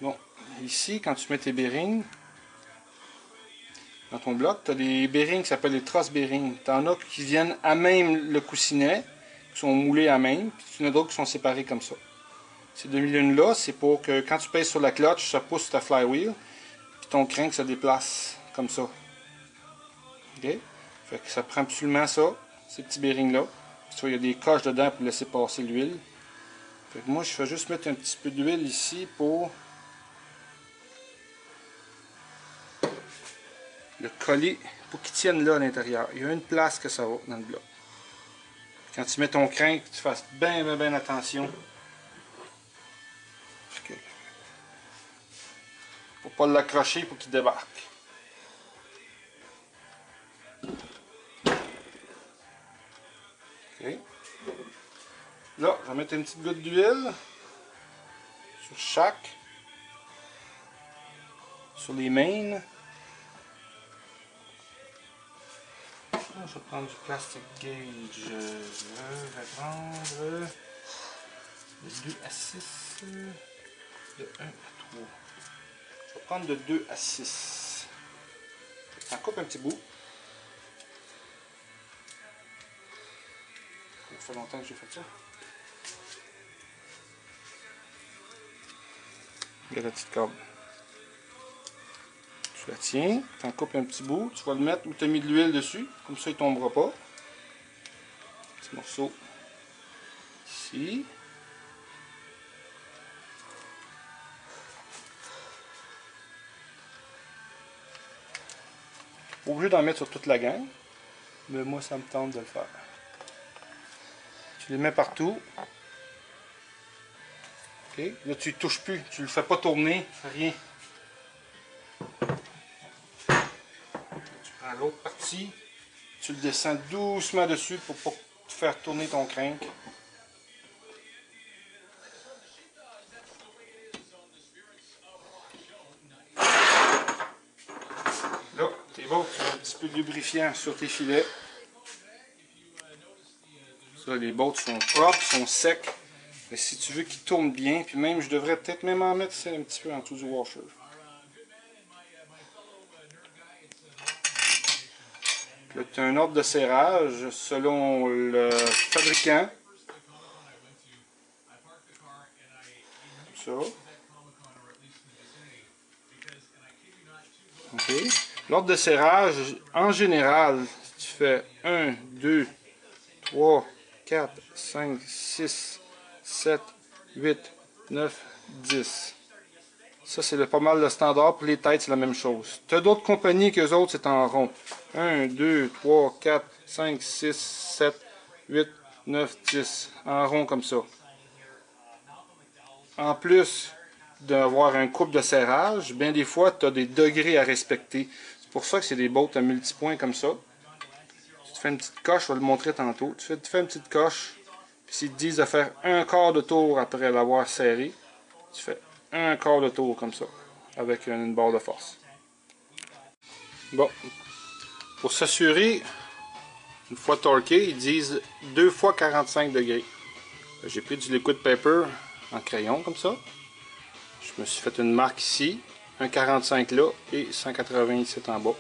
Bon, ici, quand tu mets tes bearings dans ton bloc, tu as des bearings qui s'appellent les truss bearings. Tu en as qui viennent à même le coussinet, qui sont moulés à même, puis tu en as d'autres qui sont séparés comme ça. Ces demi-lunes-là, c'est pour que quand tu pèses sur la clutch, ça pousse ta flywheel, puis ton crank se déplace comme ça. Ok? Fait que ça prend absolument ça, ces petits bearings-là. Tu vois, il y a des coches dedans pour laisser passer l'huile. Fait que moi, je vais juste mettre un petit peu d'huile ici pour le coller, pour qu'il tienne là à l'intérieur. Il y a une place que ça va dans le bloc. Quand tu mets ton crank, tu fasses bien attention. Pour pas l'accrocher pour qu'il débarque. Okay. Là, je vais mettre une petite goutte d'huile sur chaque, sur les mains. Je vais prendre du plastic gauge. Je vais prendre de 2 à 6, de 1 à 3. Je vais prendre de 2 à 6. Ça coupe un petit bout. Ça fait longtemps que j'ai fait ça. Il y a la petite corde. Tu la tiens, tu en coupes un petit bout, tu vas le mettre où tu as mis de l'huile dessus, comme ça il ne tombera pas. Petit morceau ici. Pas obligé d'en mettre sur toute la gang, mais moi ça me tente de le faire. Tu les mets partout. Okay. Là tu ne touches plus, tu ne le fais pas tourner, rien. Tu prends l'autre partie, tu le descends doucement dessus pour pas te faire tourner ton crank. Là, t'es bon, tu mets un petit peu de lubrifiant sur tes filets. Ça, les bottes sont propres, sont secs. Mais si tu veux qu'ils tournent bien, puis même, je devrais peut-être même en mettre un petit peu en dessous du washer. Là, tu as un ordre de serrage selon le fabricant. Ça. OK. L'ordre de serrage, en général, tu fais 1, 2, 3, 4, 5, 6, 7, 8, 9, 10. Ça, c'est pas mal le standard. Pour les têtes, c'est la même chose. Tu as d'autres compagnies que les autres, c'est en rond. 1, 2, 3, 4, 5, 6, 7, 8, 9, 10. En rond comme ça. En plus d'avoir un couple de serrage, bien des fois, tu as des degrés à respecter. C'est pour ça que c'est des bottes à multipoints comme ça. Tu te fais une petite coche, je vais le montrer tantôt. Tu fais une petite coche, puis s'ils te disent de faire un quart de tour après l'avoir serré, tu fais un quart de tour comme ça, avec une barre de force. Bon, pour s'assurer, une fois torqué, ils disent 2 fois 45 degrés. J'ai pris du liquid paper en crayon comme ça. Je me suis fait une marque ici, un 45 là et 180 ici en bas.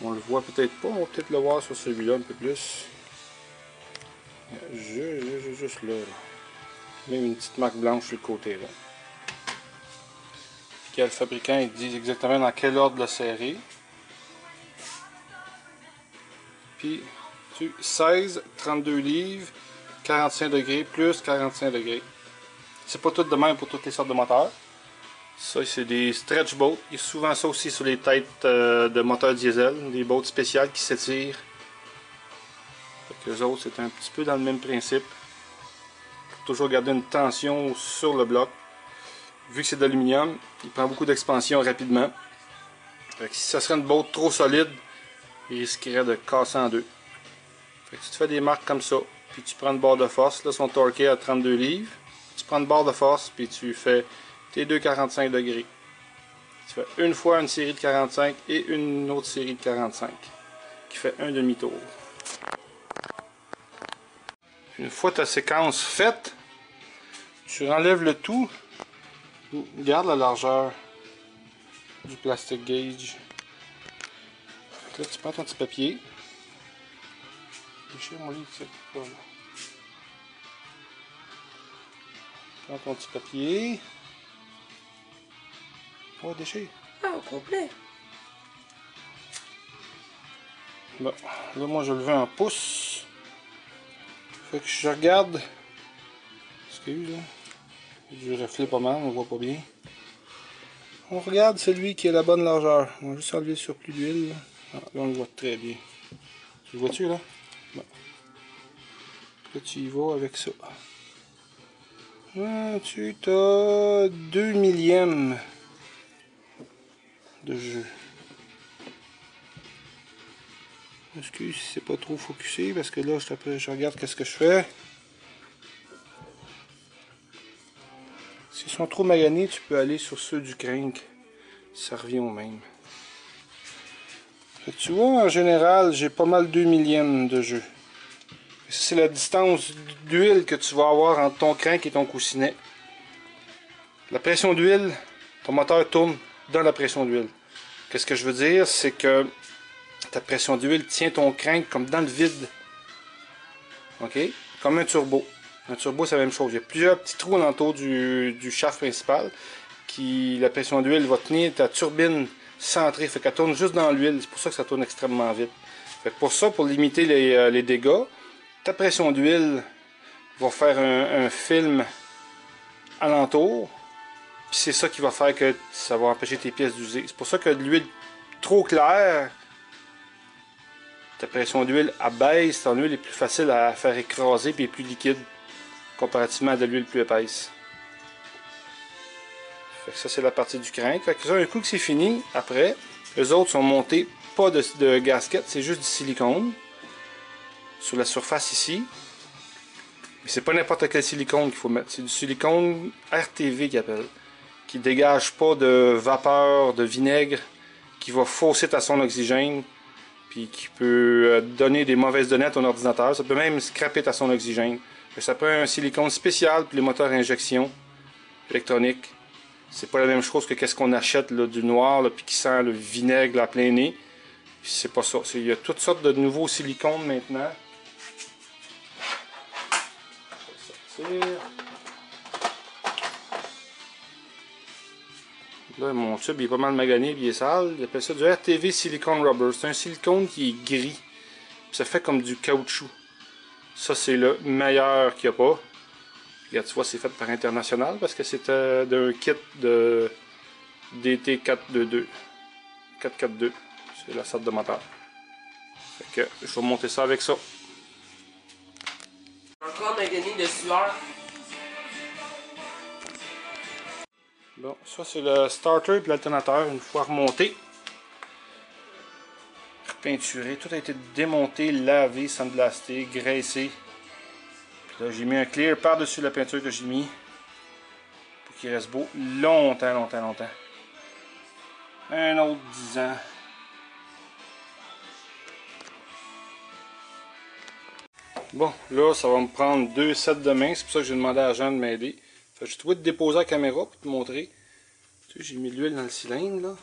On le voit peut-être pas, on va peut-être le voir sur celui-là un peu plus. Juste là. Même une petite marque blanche sur le côté là. Puis le fabricant il dit exactement dans quel ordre le serrer. Puis 16, 32 livres, 45 degrés plus 45 degrés. C'est pas tout de même pour toutes les sortes de moteurs. Ça, c'est des stretch boats. Il y a souvent ça aussi sur les têtes de moteurs diesel, des boats spéciales qui s'étirent. Les autres, c'est un petit peu dans le même principe. Pour toujours garder une tension sur le bloc. Vu que c'est d'aluminium, il prend beaucoup d'expansion rapidement. Fait que si ça serait une boat trop solide, il risquerait de casser en deux. Fait que tu te fais des marques comme ça, puis tu prends une barre de force. Là, ils sont torqués à 32 livres. Tu prends une barre de force, puis tu fais tes 2,45 degrés. Tu fais une fois une série de 45 et une autre série de 45, qui fait un demi-tour. Une fois ta séquence faite, tu enlèves le tout Garde la largeur du plastic gauge. Là, tu prends ton petit papier. Déchire mon lit, c'est pas là. Prends ton petit papier. Oh, déchire. Ah, au complet. Bon, là, moi, je le veux en pouces. Fait que je regarde. Excuse, là. Du reflet pas mal, on voit pas bien. On regarde celui qui a la bonne largeur. On va juste enlever le surplus d'huile. Ah, là, on le voit très bien. Tu le vois-tu, là? Bon. Là, tu y vas avec ça. Ah, tu as 2 millièmes de jeu. Excuse si c'est pas trop focusé parce que là, je regarde qu'est-ce que je fais. S'ils sont trop maganés, tu peux aller sur ceux du crank. Ça revient au même. Fait que tu vois, en général, j'ai pas mal 2 millièmes de jeu. C'est la distance d'huile que tu vas avoir entre ton crank et ton coussinet. La pression d'huile, ton moteur tourne dans la pression d'huile. Qu'est-ce que je veux dire? C'est que ta pression d'huile tient ton crank comme dans le vide. OK? Comme un turbo. Un turbo, c'est la même chose. Il y a plusieurs petits trous alentour du shaft principal. La pression d'huile va tenir ta turbine centrée. Fait qu'elle tourne juste dans l'huile. C'est pour ça que ça tourne extrêmement vite. Fait que pour ça, pour limiter les dégâts, ta pression d'huile va faire un film alentour. Puis c'est ça qui va faire que ça va empêcher tes pièces d'user. C'est pour ça que de l'huile trop claire, ta pression d'huile abaisse, ton huile est plus facile à faire écraser et est plus liquide comparativement à de l'huile plus épaisse. Fait que ça c'est la partie du crank. Fait que ça, un coup que c'est fini, après, les autres sont montés pas de gasket, c'est juste du silicone sur la surface ici. Mais c'est pas n'importe quel silicone qu'il faut mettre, c'est du silicone RTV qu'ils appellent, qui dégage pas de vapeur, de vinaigre, qui va fausser ta sonde oxygène, puis qui peut donner des mauvaises données à ton ordinateur. Ça peut même scraper ta sonde oxygène. Ça peut être un silicone spécial pour les moteurs à injection électronique. C'est pas la même chose que qu'est-ce qu'on achète là, du noir, là, puis qui sent le vinaigre à plein nez. C'est pas ça. Il y a toutes sortes de nouveaux silicones maintenant. Je vais sortir. Là, mon tube il est pas mal magané, il est sale. Il appelle ça du RTV Silicone Rubber. C'est un silicone qui est gris. Ça fait comme du caoutchouc. Ça, c'est le meilleur qu'il n'y a pas. Regarde, tu vois, c'est fait par International parce que c'était d'un kit de DT 422. 442. C'est la sorte de moteur. Fait que je vais monter ça avec ça. Encore magané de sueur. Bon, ça c'est le starter et l'alternateur une fois remonté. Repeinturé. Tout a été démonté, lavé, sandblasté, graissé. Puis là, j'ai mis un clear par-dessus la peinture que j'ai mis. Pour qu'il reste beau longtemps, longtemps, longtemps. Un autre 10 ans. Bon, là, ça va me prendre 2 sets de main. C'est pour ça que j'ai demandé à Jean de m'aider. Fait que je vais te déposer la caméra pour te montrer. Tu sais, j'ai mis de l'huile dans le cylindre, là.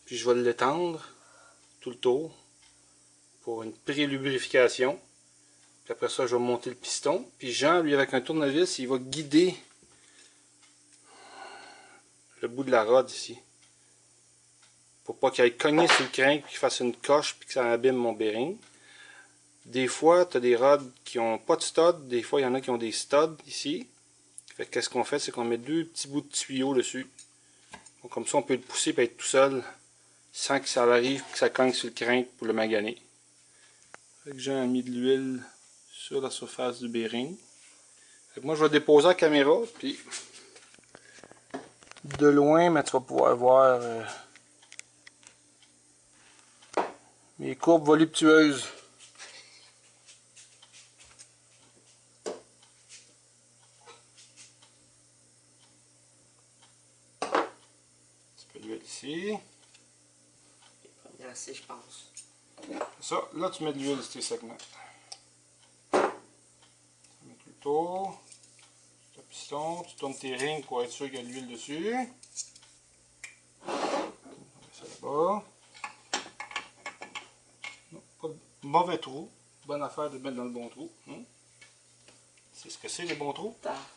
Puis je vais l'étendre tout le tour pour une pré-lubrification. Puis après ça, je vais monter le piston. Puis Jean, lui, avec un tournevis, il va guider le bout de la rod ici. Pour pas qu'il aille cogner sur le crank, qu'il fasse une coche, puis que ça abîme mon bearing. Des fois, tu as des rods qui ont pas de stud. Des fois, il y en a qui ont des studs ici. Fait que qu'est-ce qu'on fait, c'est qu'on met 2 petits bouts de tuyau dessus. Donc, comme ça, on peut le pousser et être tout seul, sans que ça arrive que ça cogne sur le crank pour le maganer. Fait que j'ai mis de l'huile sur la surface du bearing. Fait que moi, je vais déposer la caméra, puis de loin, mais tu vas pouvoir voir mes courbes voluptueuses. Ici. Il est assez, je pense. Ça, là tu mets de l'huile sur tes segments. Tu mets tout le tour. piston, tu tournes tes rings pour être sûr qu'il y a de l'huile dessus. On met ça là-bas. Pas de mauvais trou. Bonne affaire de mettre dans le bon trou. C'est ce que c'est les bons trous. Parfait.